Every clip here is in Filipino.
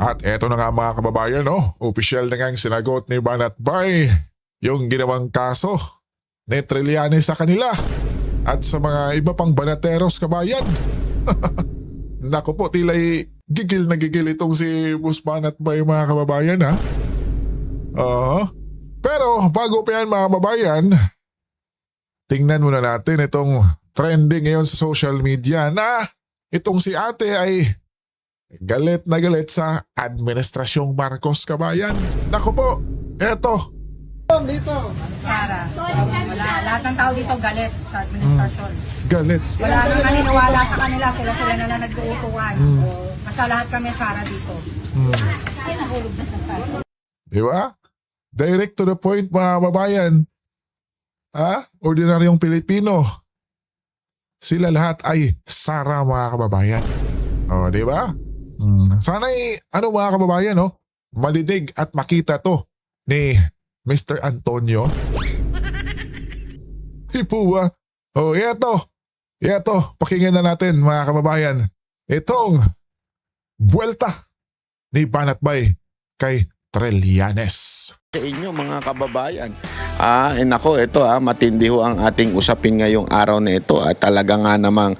At eto na nga mga kababayan, no? Opisyal na ngang sinagot ni Banatbay yung ginawang kaso ni Trillanes sa kanila at sa mga iba pang banateros kabayan. Naku po, tila'y gigil na gigil itong si Boss Banatbay mga kababayan ha. Oo. Pero bago pa yan mga kababayan, tingnan muna natin itong trending ngayon sa social media na itong si ate ay galit na galit sa Administrasyong Marcos kabayan. Naku po, eto. Dito. Sara. Wala. Lahat ng tao dito galit sa administrasyon. Galit. Wala nang naniniwala sa kanila. Sila na lang nag-uutuan. Basta lahat kami Sara dito. Ay, nahulog na tayo. Di ba? Direct to the point mga babayan. Ordinaryong Pilipino. Sila lahat ay Sara mga kababayan. O, di ba? Sana'y, mga kababayan, no? Malidig at makita to ni Mr. Antonio. Di po ba? O, eto, pakinggan na natin mga kababayan. Itong buwelta ni Banatbay kay Trillanes. Sa inyo mga kababayan. Nako, ito matindi ho ang ating usapin ngayong araw na ito. Talaga nga namang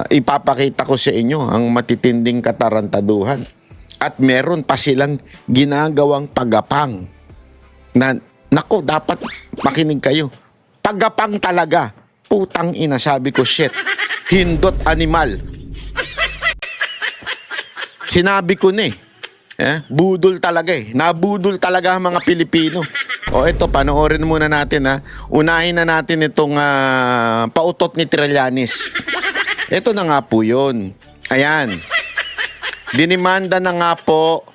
ipapakita ko sa inyo ang matitinding katarantaduhan. At meron pa silang ginagawang pagapang. Nako, dapat makinig kayo. Pagapang talaga. Putang ina, sabi ko, shit. Hindot animal. Sinabi ko na budol talaga Nabudol talaga ang mga Pilipino. O ito, panoorin muna natin Unahin na natin itong pautot ni Trillanes. Ito na nga po yun. Ayan. Dinimanda na nga po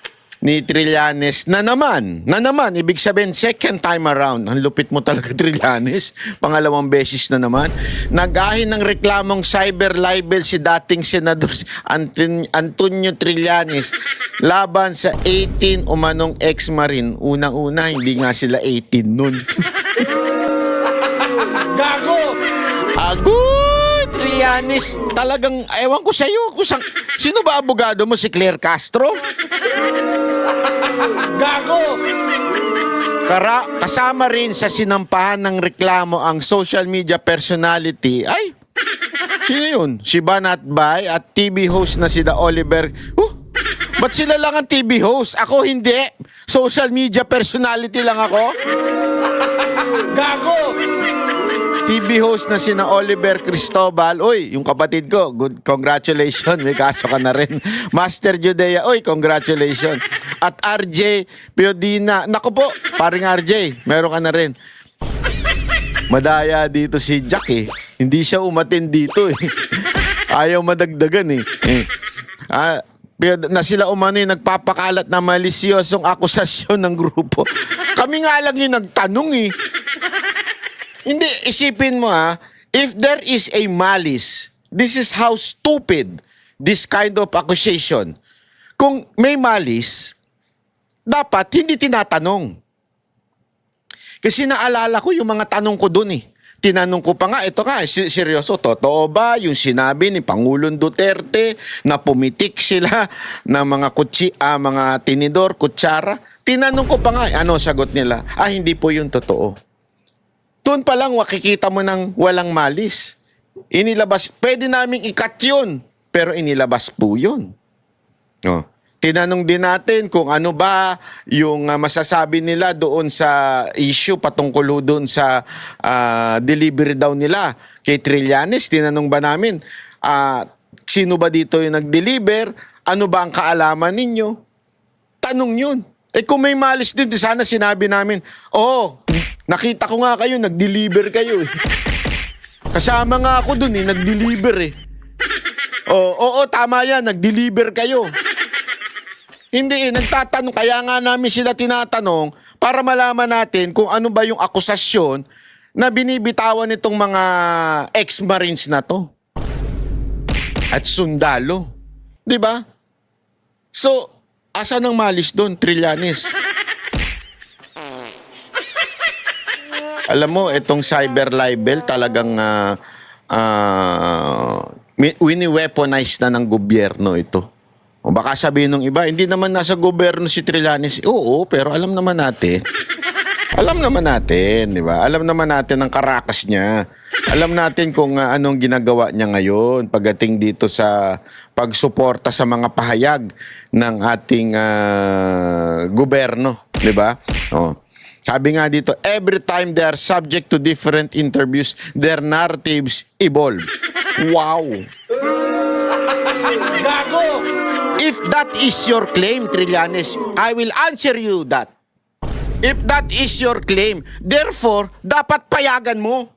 ni Trillanes na naman, ibig sabihin second time around. Ang lupit mo talaga, Trillanes. Pangalawang beses na naman. Nag-ahin ng reklamong cyber libel si dating Senador Antonio Trillanes laban sa 18 umanong ex-marine. Unang-una, hindi nga sila 18 nun. Gago! Agoy! Trillanes, talagang, ewan ko sa'yo, sino ba abogado mo? Si Claire Castro? Gago! Kasama rin sa sinampahan ng reklamo ang social media personality. Ay, sino yun? Si Banatbay at TV host na si Oliver. Ba't sila lang ang TV host? Ako hindi. Social media personality lang ako. Gago! TV host na sina Oliver Cristobal. Uy, yung kapatid ko, good, congratulations. May kaso ka na rin. Master Judea, uy, congratulations. At RJ Piodina. Naku po, paring RJ, meron ka na rin. Madaya dito si Jack Hindi siya umatin dito Ayaw madagdagan na sila umano nagpapakalat na malisyosong akusasyon ng grupo. Kami nga lang yung nagtanong Hindi, isipin mo if there is a malice, this is how stupid this kind of accusation. Kung may malice, dapat hindi tinatanong. Kasi naalala ko yung mga tanong ko dun Tinanong ko pa nga, ito nga, seryoso, totoo ba yung sinabi ni Pangulong Duterte na pumitik sila ng mga tinidor, kutsara? Tinanong ko pa nga, ano sagot nila? Hindi po yung totoo. Doon pa lang makikita mo ng walang malis. Inilabas, pwede naming ikat yun, pero inilabas po yun. Tinanong din natin kung ano ba yung masasabi nila doon sa issue patungkol doon sa delivery daw nila kay Trillanes. Tinanong ba namin, sino ba dito yung nag-deliver? Ano ba ang kaalaman ninyo? Tanong yun. Kung may malis din, sana sinabi namin, nakita ko nga kayo, nag-deliver kayo Kasama nga ako dun nag-deliver Oo, tama yan, nag-deliver kayo. Hindi nagtatanong, kaya nga namin sila tinatanong para malaman natin kung ano ba yung akusasyon na binibitawan nitong mga ex-marines na to. At sundalo. Di ba? So, asa ng malis doon, Trillanes? Alam mo, itong cyber libel talagang wini-weaponize na ng gobyerno ito. O baka sabihin ng iba, hindi naman nasa gobyerno si Trillanes. Oo, pero alam naman natin. Alam naman natin, di ba? Alam naman natin ang karakas niya. Alam natin kung anong ginagawa niya ngayon pagdating dito sa pagsuporta sa mga pahayag ng ating gobyerno, di ba? Oh. Sabi nga dito, every time they are subject to different interviews, their narratives evolve. Wow! If that is your claim, Trillanes, I will answer you that. If that is your claim, therefore, dapat payagan mo.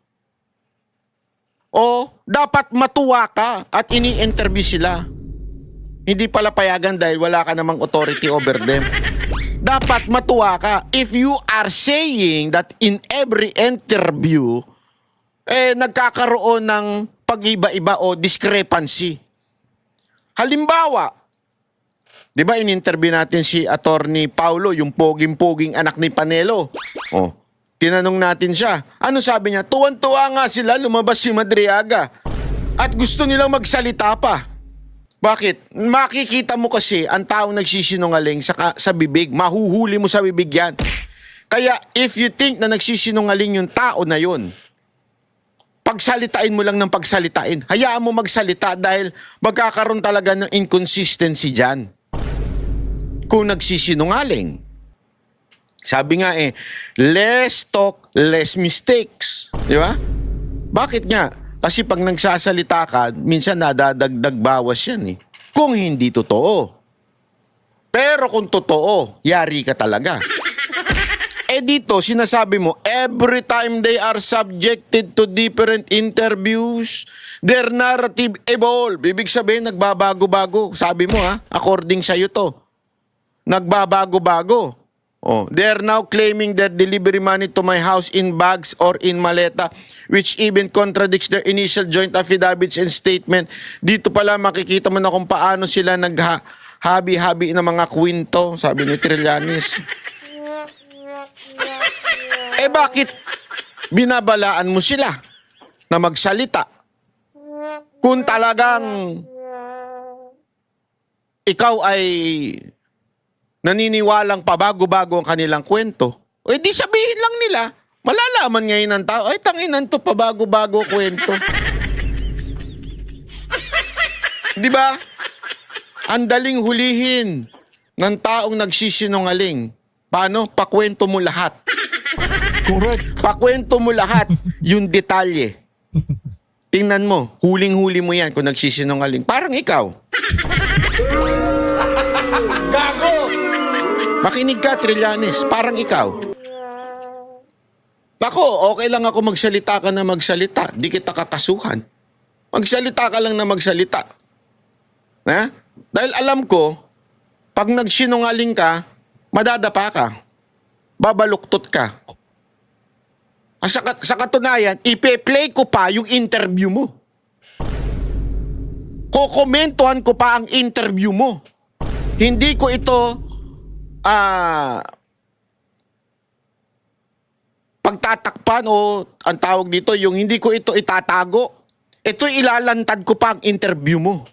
O dapat matuwa ka at ini-interview sila. Hindi pala payagan dahil wala ka namang authority over them. Dapat matuwa ka. If you are saying that in every interview, nagkakaroon ng pag-iba-iba o discrepancy. Halimbawa, di ba in-interview natin si Attorney Paulo, yung poging-poging anak ni Panelo? Oh, tinanong natin siya. Ano sabi niya? Tuwan-tuwa nga sila, lumabas si Madriaga. At gusto nilang magsalita pa. Bakit? Makikita mo kasi ang taong nagsisinungaling sa bibig. Mahuhuli mo sa bibig yan. Kaya if you think na nagsisinungaling yung tao na yun, pagsalitain mo lang ng pagsalitain. Hayaan mo magsalita dahil magkakaroon talaga ng inconsistency dyan. Kung nagsisinungaling. Sabi nga less talk, less mistakes. Di ba? Bakit nga? Kasi pag nagsasalita ka, minsan nadadagdag bawas yan kung hindi totoo. Pero kung totoo, yari ka talaga. Dito, sinasabi mo, every time they are subjected to different interviews, their narrative evolve. Ibig sabihin, nagbabago-bago. Sabi mo according sa'yo to. Nagbabago-bago. Oh, they are now claiming their delivery money to my house in bags or in maleta, which even contradicts their initial joint affidavits and statement. Dito pala makikita mo na kung paano sila naghabi-habi ng mga kwento, sabi ni Trillanes. Bakit binabalaan mo sila na magsalita? Kung talagang ikaw ay naniniwalang pabago-bago ang kanilang kwento, di sabihin lang nila, malalaman ngayon ng tao, ay tanginan to, pabago-bago kwento. Di ba? Ang daling hulihin ng taong nagsisinungaling. Paano? Pakwento mo lahat. Correct. Pakwento mo lahat yung detalye. Tingnan mo, huling-huli mo yan kung nagsisinungaling. Parang ikaw. Gago! Makinig ka, Trillanes. Parang ikaw. Ako, okay lang ako magsalita ka na magsalita. Di kita kakasuhan. Magsalita ka lang na magsalita. Dahil alam ko, pag nagsinungaling ka, madadapa ka. Babaluktot ka. Sa katunayan, ipe-play ko pa yung interview mo. Kokomentuhan ko pa ang interview mo. Hindi ko ito pagtatakpan o ang tawag dito, yung hindi ko ito itatago. Ito ilalantad ko pa ang interview mo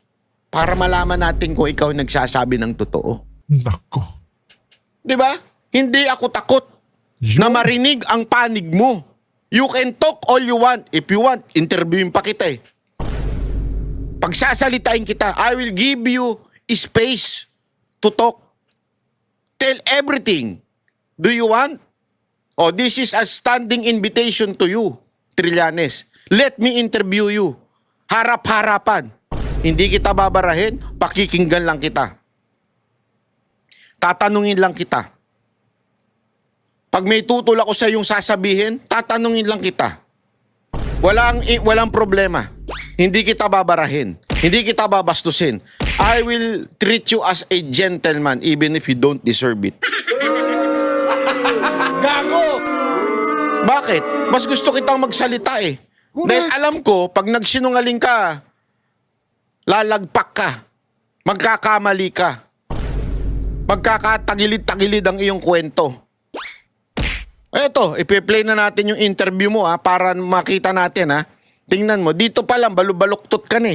para malaman natin kung ikaw nagsasabi ng totoo. Nako. Di ba? Hindi ako takot na marinig ang panig mo. You can talk all you want. If you want, interviewin pa kita Pagsasalitain kita, I will give you space to talk. Tell everything. Do you want? This is a standing invitation to you, Trillanes. Let me interview you. Harap-harapan. Hindi kita babarahin, pakikinggan lang kita. Tatanungin lang kita. Pag may tutol ako sa iyong sasabihin, tatanungin lang kita. Walang problema. Hindi kita babarahin. Hindi kita babastusin. I will treat you as a gentleman even if you don't deserve it. Gago! Bakit? Mas gusto kitang magsalita Dahil alam ko, pag nagsinungaling ka, lalagpak ka. Magkakamali ka. Magkakatagilid-tagilid ang iyong kwento. Eto, ipi-play na natin yung interview mo para makita natin Tingnan mo, dito pa lang balubaluktot ka na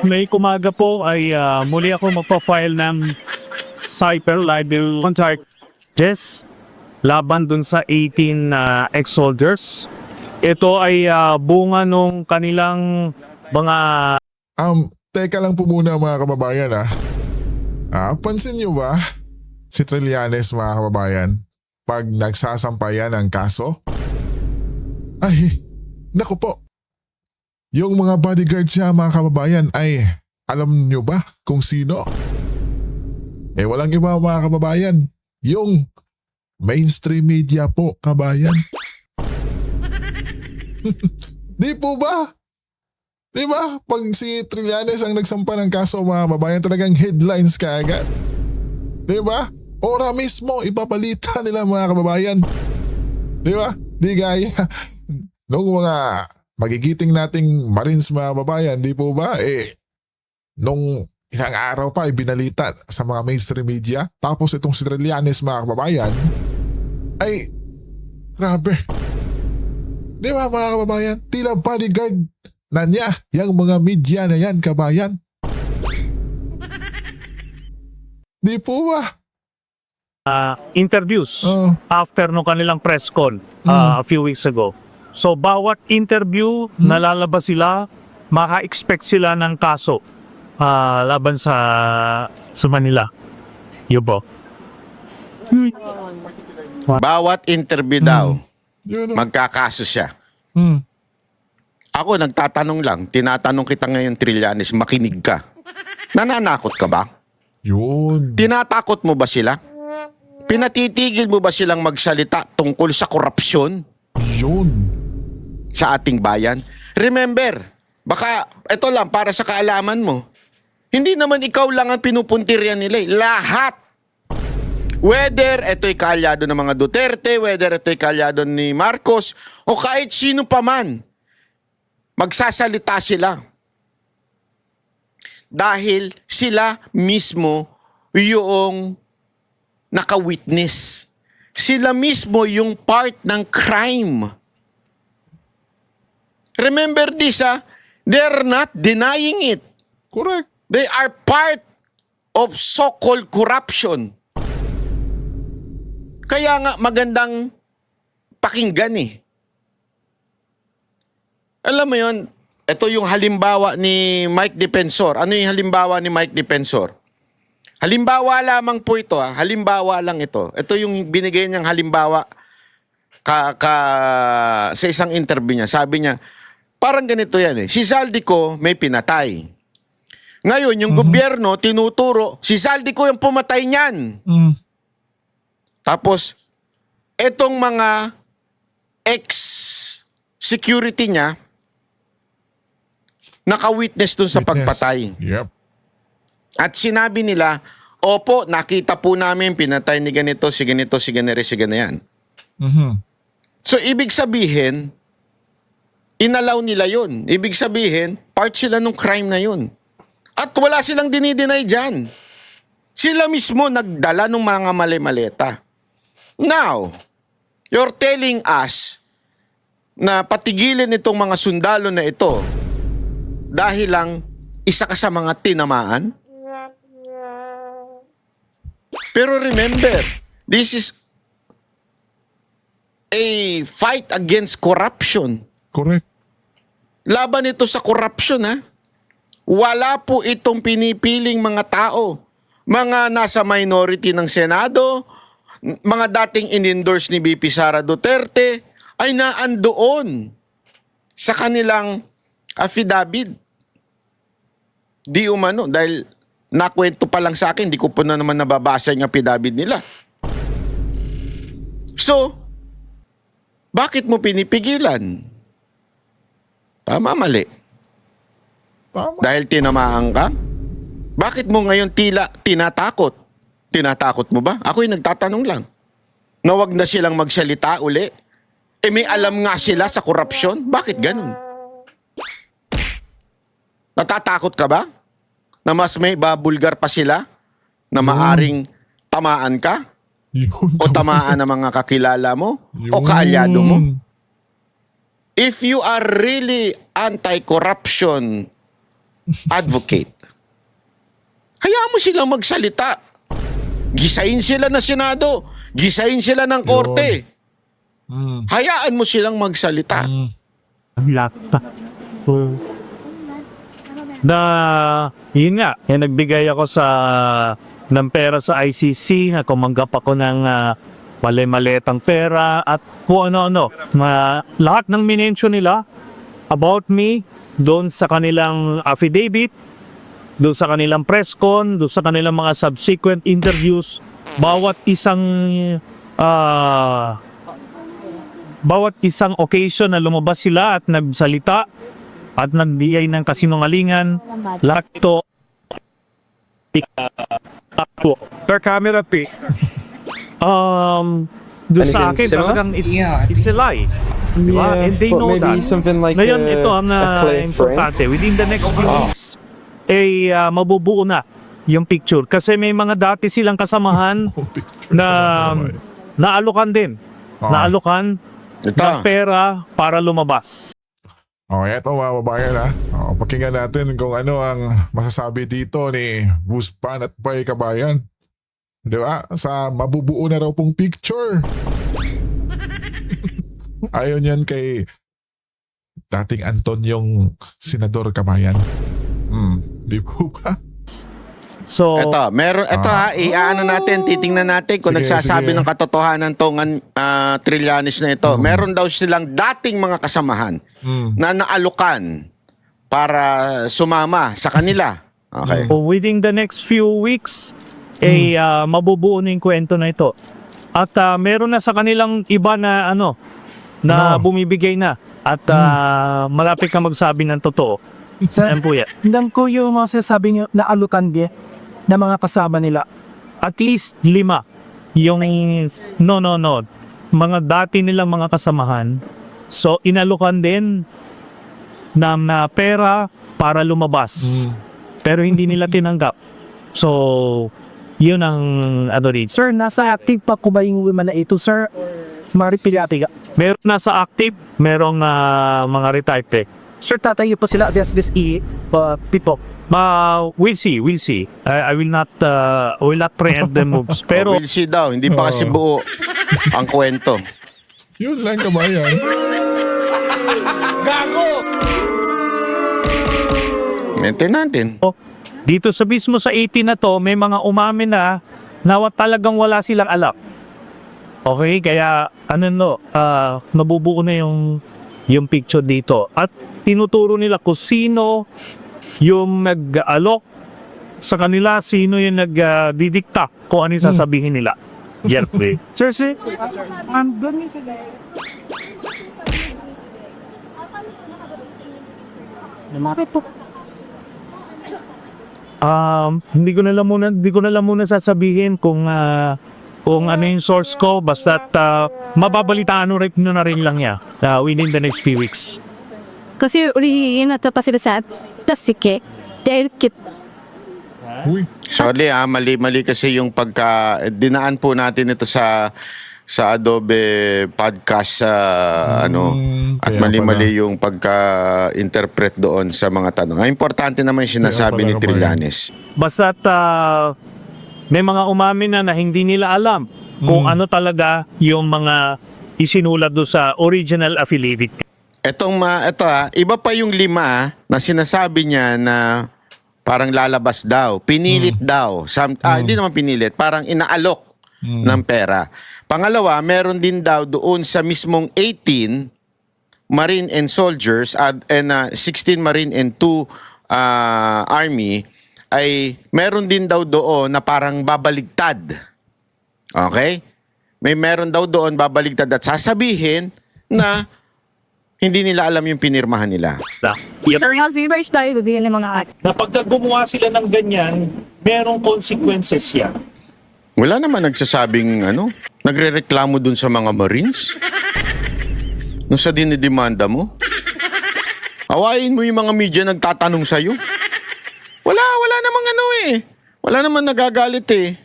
May kumaga po ay muli ako magpa-file ng cyber libel charges laban dun sa 18 ex-soldiers. Ito ay bunga nung kanilang mga Teka lang po muna mga kababayan pansin niyo ba si Trillanes mga kababayan pag nagsasampayan ng kaso? Ay, naku po. Yung mga bodyguard siya mga kababayan ay alam niyo ba kung sino? Walang iba mga kababayan. Yung mainstream media po kabayan. Di po ba? Di ba? Pag si Trillanes ang nagsampa ng kaso mga kababayan talagang headlines kaagad. Di ba? Ora mismo ipabalita nila mga kababayan. Di ba? Di gaya nung mga magigiting nating Marines mga kababayan, di po ba? Nung isang araw pa ibinalita sa mga mainstream media. Tapos itong si Trillanes mga kababayan ay grabe. Di ba mga kababayan? Tila bodyguard na niya yung mga media na yan kabayan. Di po ba? interviews Oo. after nung kanilang press con a few weeks ago. So bawat interview na lalabas sila, maka-expect sila ng kaso laban sa Manila. Yun po. Bawat interview daw, Yun o. magkakaso siya. Hmm. Ako nagtatanong lang, tinatanong kita ngayon Trillanes, makinig ka. Nananakot ka ba? Yun. Tinatakot mo ba sila? Pinatitigil mo ba silang magsalita tungkol sa korupsyon Yun. sa ating bayan? Remember, baka ito lang para sa kaalaman mo, hindi naman ikaw lang ang pinupuntiryan nila. Lahat. Whether ito'y kaalyado ng mga Duterte, whether ito'y kaalyado ni Marcos, o kahit sino pa man, magsasalita sila. Dahil sila mismo yung naka-witness. Sila mismo yung part ng crime. Remember this, they're not denying it. Correct. They are part of so-called corruption. Kaya nga magandang pakinggan Alam mo yon, ito yung halimbawa ni Mike Defensor. Ano yung halimbawa ni Mike Defensor? Halimbawa lamang po ito. Halimbawa lang ito. Ito yung binigay niyang halimbawa sa isang interview niya. Sabi niya, parang ganito yan Si Zaldico may pinatay. Ngayon, yung gobyerno tinuturo, si Zaldico yung pumatay niyan. Tapos, etong mga ex-security niya, naka-witness dun sa Witness. pagpatay. Yep. At sinabi nila, opo, nakita po namin, pinatay ni ganito, si ganito, si ganere, si ganayan. So, ibig sabihin, inalaw nila yun. Ibig sabihin, part sila ng crime na yun. At wala silang dinideny dyan. Sila mismo nagdala ng mga mali-maleta. Now, you're telling us na patigilin itong mga sundalo na ito dahil lang isa ka sa mga tinamaan? Pero remember, this is a fight against corruption. Correct. Laban ito sa corruption, Wala po itong pinipiling mga tao. Mga nasa minority ng Senado, mga dating in-endorse ni BP Sara Duterte, ay naandoon sa kanilang affidavit. Di umano, dahil nakwento pa lang sa akin, di ko po na naman nababasa yung affidavit nila. So, bakit mo pinipigilan? Tama, mali. Tama. Dahil tinamaan ka? Bakit mo ngayon tila tinatakot? Tinatakot mo ba? Ako'y nagtatanong lang. Na wag na silang magsalita uli. May alam nga sila sa korupsyon. Bakit ganun? Natatakot ka ba? Na mas may babulgar pa sila? Na maaring tamaan ka? Yun. O tamaan ng mga kakilala mo? O Yun. kaalyado mo? If you are really anti-corruption advocate. Hayaan mo silang magsalita. Gisain sila ng Senado. Gisain sila ng Korte. Hayaan mo silang magsalita. Lata. Yun nga, nagbigay ako ng pera sa ICC, kumanggap ako ng mali-maletang pera at kung ano-ano. Lahat ng minensyon nila about me doon sa kanilang affidavit, doon sa kanilang press con, doon sa kanilang mga subsequent interviews, bawat isang occasion na lumabas sila at nagsalita at nagdiay ng kasinungalingan, lahat ito per camera pic. Doon sa akin talagang it's a lie. Diba? Yeah, And they but know maybe that. something like Ngayon, ito ang a clay frame. importante. Within the next few weeks, mabubuo na yung picture. Kasi may mga dati silang kasamahan na naalukan din. Naalukan ng Ito. pera para lumabas. Eto mga babayan ha. Pakinggan natin kung ano ang masasabi dito ni Buspan at Bay Kabayan. Di ba? Sa mabubuo na raw pong picture. Ayon yan kay dating Antonyong Senador Kabayan. Di po ba? So, Iaano natin, titingnan natin kung Sige, nagsasabi sige. ng katotohanan tong Trillanes na ito. Meron daw silang dating mga kasamahan na naalukan para sumama sa kanila. Okay. within the next few weeks, mabubuo na yung kwento na ito. At meron na sa kanilang iba na na bumibigay na. At malapit ka magsabi ng totoo. Yan po yan. Tingnan ko yung mga sinasabi niyo na alukan din na mga kasama nila. At least 5 yung mga dati nilang mga kasamahan. So inalukan din ng pera para lumabas. Pero hindi nila tinanggap. So yun ang dito. Sir, nasa active pa ko ba yung women na ito, sir? Maripiliati ka. Meron nasa active, merong mga retired. Sir, tatayo pa sila against this people. We'll see. I will not preempt the moves. Pero We'll see daw, hindi pa kasi buo ang kwento. Yun lang Kabayan. Maintain natin. dito sa mismo sa 18 na to, may mga umamin na talagang wala silang alam. Okay, kaya nabubuo na yung picture dito. At tinuturo nila kung sino yung nag-alok sa kanila, sino yung nagdidikta kung ano yung sasabihin nila. Jeffrey. Sir, Hindi ko na lang muna sasabihin kung ano yung source ko, basta mababalitaan nyo na rin lang niya within the next few weeks. kasi 우리 natapos sila sa tasike dahil Uy. Sorry mali kasi yung dinaan po natin ito sa Adobe podcast at kaya mali yung pagka-interpret doon sa mga tanong. Ang importante naman yung sinasabi ni Kaya pala, Trillanes. Basta may mga umamin na hindi nila alam kung ano talaga yung mga isinulat do sa original affidavit. Ito iba pa yung 5 na sinasabi niya na parang lalabas daw, pinilit daw. Hindi naman pinilit, parang inaalok ng pera. Pangalawa, meron din daw doon sa mismong 18 Marine and soldiers and 16 Marine and 2 Army ay meron din daw doon na parang babaligtad. Okay? May meron daw doon babaligtad at sasabihin na hindi nila alam yung pinirmahan nila. Na pagka gumawa sila ng ganyan, merong consequences yan. Wala naman nagsasabing nagrereklamo dun sa mga Marines. Nung sa dinidemanda mo. Awayin mo yung mga media nagtatanong sa'yo. Wala namang Wala namang nagagalit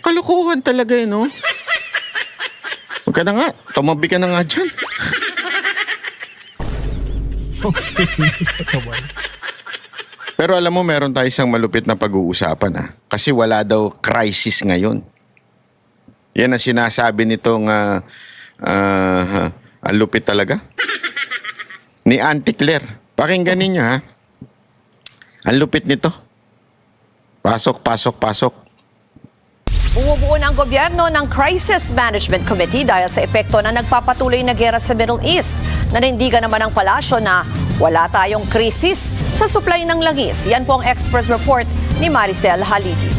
Kalukuhan talaga no? Huwag ka na nga, tumabi ka na nga dyan. Pero alam mo, meron tayo isang malupit na pag-uusapan kasi wala daw crisis ngayon. Yan ang sinasabi nitong ang lupit talaga. Ni Auntie Claire. Pakinggan ninyo ha. Ang lupit nito. Pasok. Bumubuo na ang gobyerno ng Crisis Management Committee dahil sa epekto na nagpapatuloy na gera sa Middle East. Nanindigan naman ang palasyo na wala tayong krisis sa supply ng langis. Yan po ang expert report ni Maricel Halidi.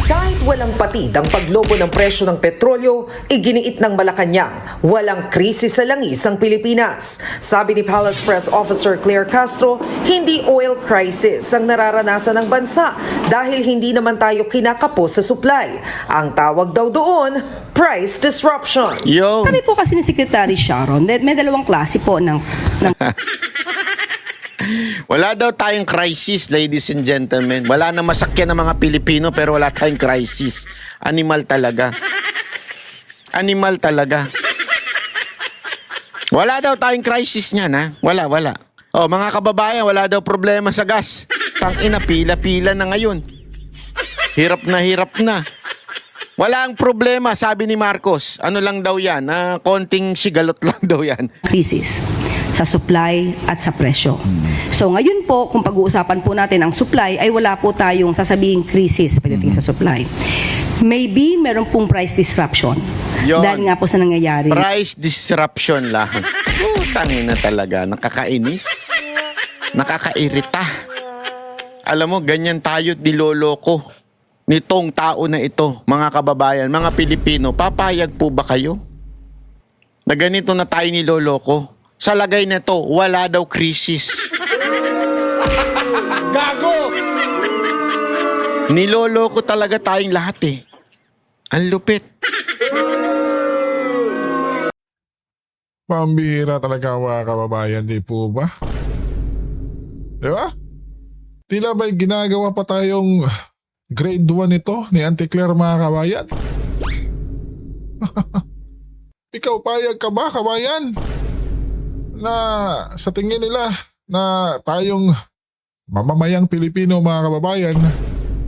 Kahit walang patid ang paglobo ng presyo ng petrolyo, iginiit ng Malacanang, walang krisis sa langis ang Pilipinas. Sabi ni Palace Press Officer Claire Castro, hindi oil crisis ang nararanasan ng bansa dahil hindi naman tayo kinakapos sa supply. Ang tawag daw doon, price disruption. Yo. Sabi po kasi ni Secretary Sharon, may dalawang klase po ng Wala daw tayong crisis, ladies and gentlemen. Wala na masakyan ng mga Pilipino pero wala tayong crisis. Animal talaga. Animal talaga. Wala daw tayong crisis niyan, ha? Wala. Oh, mga kababayan, wala daw problema sa gas. Tangina, pila-pila na ngayon. Hirap na. Wala ang problema, sabi ni Marcos. Ano lang daw yan? Konting sigalot lang daw yan. krisis sa supply at sa presyo. So ngayon po, kung pag-uusapan po natin ang supply, ay wala po tayong sasabihing krisis pagdating sa supply. Maybe meron pong price disruption. Yun. Dahil nga po sa nangyayari. Price disruption lang. Tangin na talaga. Nakakainis. Nakakairita. Alam mo, ganyan tayo niloloko nitong tao na ito. Mga kababayan, mga Pilipino, papayag po ba kayo? Na ganito na tayo niloloko. Sa lagay na to, wala daw krisis. Gago! Niloloko talaga tayong lahat eh. Ang lupit. Pambihira talaga mga kababayan, di po ba? Di ba? Tila ba'y ginagawa pa tayong grade 1 nito ni Auntie Claire mga kabayan? Ikaw payag ka ba kabayan? Na sa tingin nila na tayong mamamayang Pilipino mga kababayan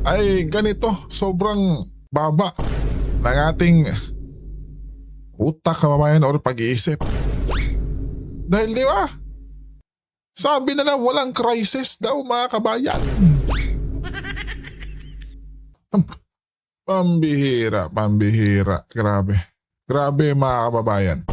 ay ganito, sobrang baba ng ating utak kababayan or pag-iisip. Dahil di ba? Sabi na lang walang crisis daw mga kabayan. Pambihira. Grabe mga kababayan.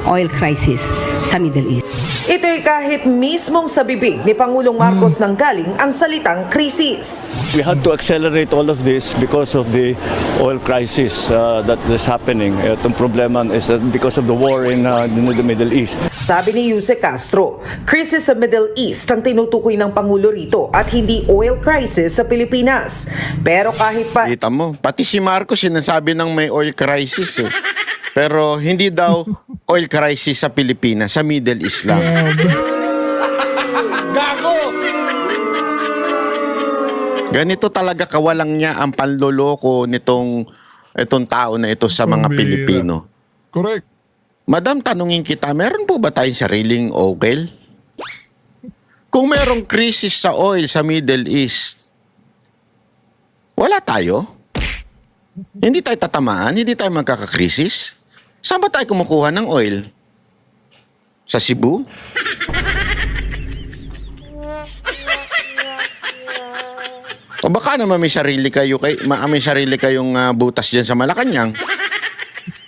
Oil crisis sa Middle East. Ito'y kahit mismong sa bibig ni Pangulong Marcos nang galing ang salitang krisis. We had to accelerate all of this because of the oil crisis that is happening. Itong problema is because of the war in the Middle East. Sabi ni Jose Castro, krisis sa Middle East ang tinutukoy ng Pangulo rito at hindi oil crisis sa Pilipinas. Pero kahit pa Kita mo, pati si Marcos sinasabi ng may oil crisis eh. Pero hindi daw oil crisis sa Pilipinas, sa Middle East lang. Gago! Ganito talaga kawalang niya ang panloloko itong tao na ito sa mga Pambihira. Pilipino. Correct. Madam, tanungin kita, meron po ba tayong sariling oil? Kung merong krisis sa oil sa Middle East, wala tayo? Hindi tayo tatamaan? Hindi tayo magkakakrisis? Saan ba tayo kumukuha ng oil? Sa Cebu? O baka naman may sarili kayong butas dyan sa Malacanang.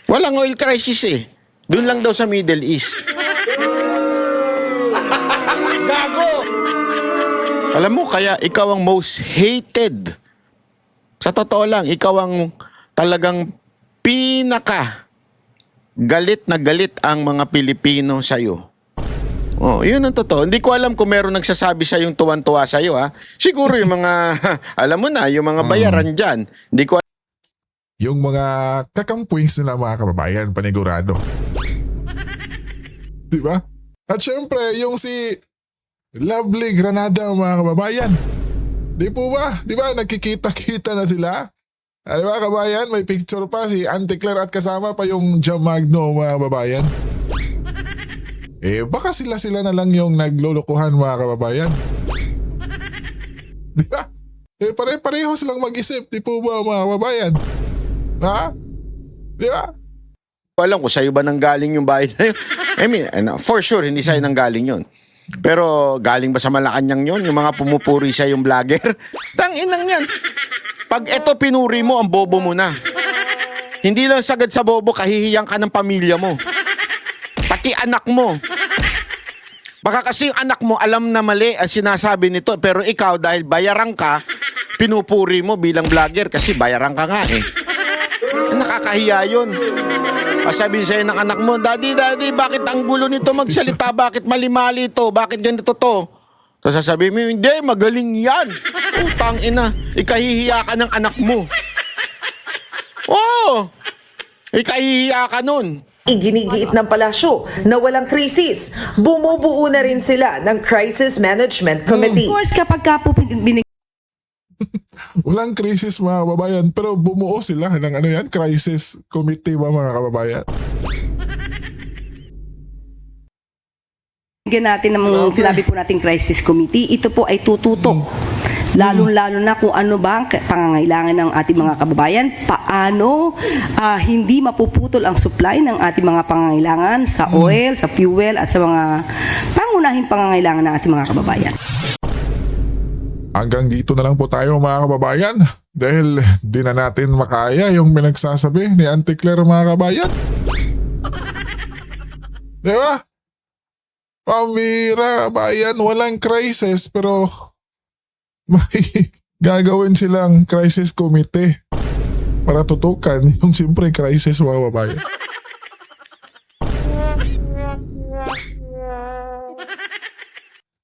Walang oil crisis eh. Doon lang daw sa Middle East. Gago! Alam mo, kaya ikaw ang most hated. Sa totoo lang, ikaw ang talagang pinaka galit na galit ang mga Pilipino sa'yo. Oh, yun ang totoo. Hindi ko alam kung meron nagsasabi sa yung tuwan-tuwa sa'yo, ha? Siguro yung mga, alam mo na, yung mga bayaran dyan. Hindi ko Yung mga kakampuings nila mga kababayan, panigurado. Diba? At syempre, yung si Lovely Granada mga kababayan. Di po ba? Di ba nagkikita-kita na sila? Ano ba kabayan? May picture pa si Auntie Claire at kasama pa yung Jam Magno mga kababayan. baka sila na lang yung naglulukuhan mga kababayan. Di ba? Pare-pareho silang mag-isip, di po ba mga kababayan? Ha? Di ba? Alam ko sa'yo ba nanggaling yung bahay na yun? I mean, for sure, hindi sa'yo nanggaling yun. Pero galing ba sa Malacanang yun? Yung mga pumupuri sa yung vlogger? Tanginang yan. Pag eto pinuri mo, ang bobo mo na. Hindi lang sagad sa bobo, kahihiyang ka ng pamilya mo. Pati anak mo. Baka kasi yung anak mo alam na mali ang sinasabi nito, pero ikaw dahil bayaran ka, pinupuri mo bilang vlogger kasi bayaran ka nga eh. Nakakahiya yun. Sabihin sa'yo ng anak mo, Daddy, bakit ang gulo nito magsalita? Bakit mali-mali ito? Bakit ganito to? Tapos sasabihin mo, hindi, magaling yan. Utang ina, ikahihiya ka ng anak mo. Oo, ikahihiya ka nun. Iginigiit ng palasyo na walang krisis. Bumubuo na rin sila ng Crisis Management Committee. Of course, kapag ka po Walang krisis mga kababayan, pero bumuo sila ng crisis committee ba mga kababayan? binigyan natin ng sinabi po nating crisis committee, ito po ay tututok. Lalo-lalo na kung ano ba ang pangangailangan ng ating mga kababayan, paano hindi mapuputol ang supply ng ating mga pangangailangan sa oil, sa fuel, at sa mga pangunahing pangangailangan ng ating mga kababayan. Hanggang dito na lang po tayo mga kababayan dahil di na natin makaya yung pinagsasabi ni Auntie Claire mga kababayan. Di ba? Pambira kabayan, walang crisis pero may gagawin silang crisis committee para tutukan yung siyempre crisis mga kababayan.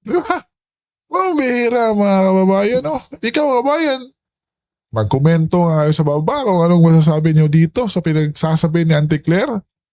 Di ba? Pambihira mga kababayan, no? Ikaw kababayan, magkomento nga kayo sa baba kung anong masasabi nyo dito sa pinagsasabi ni Auntie Claire.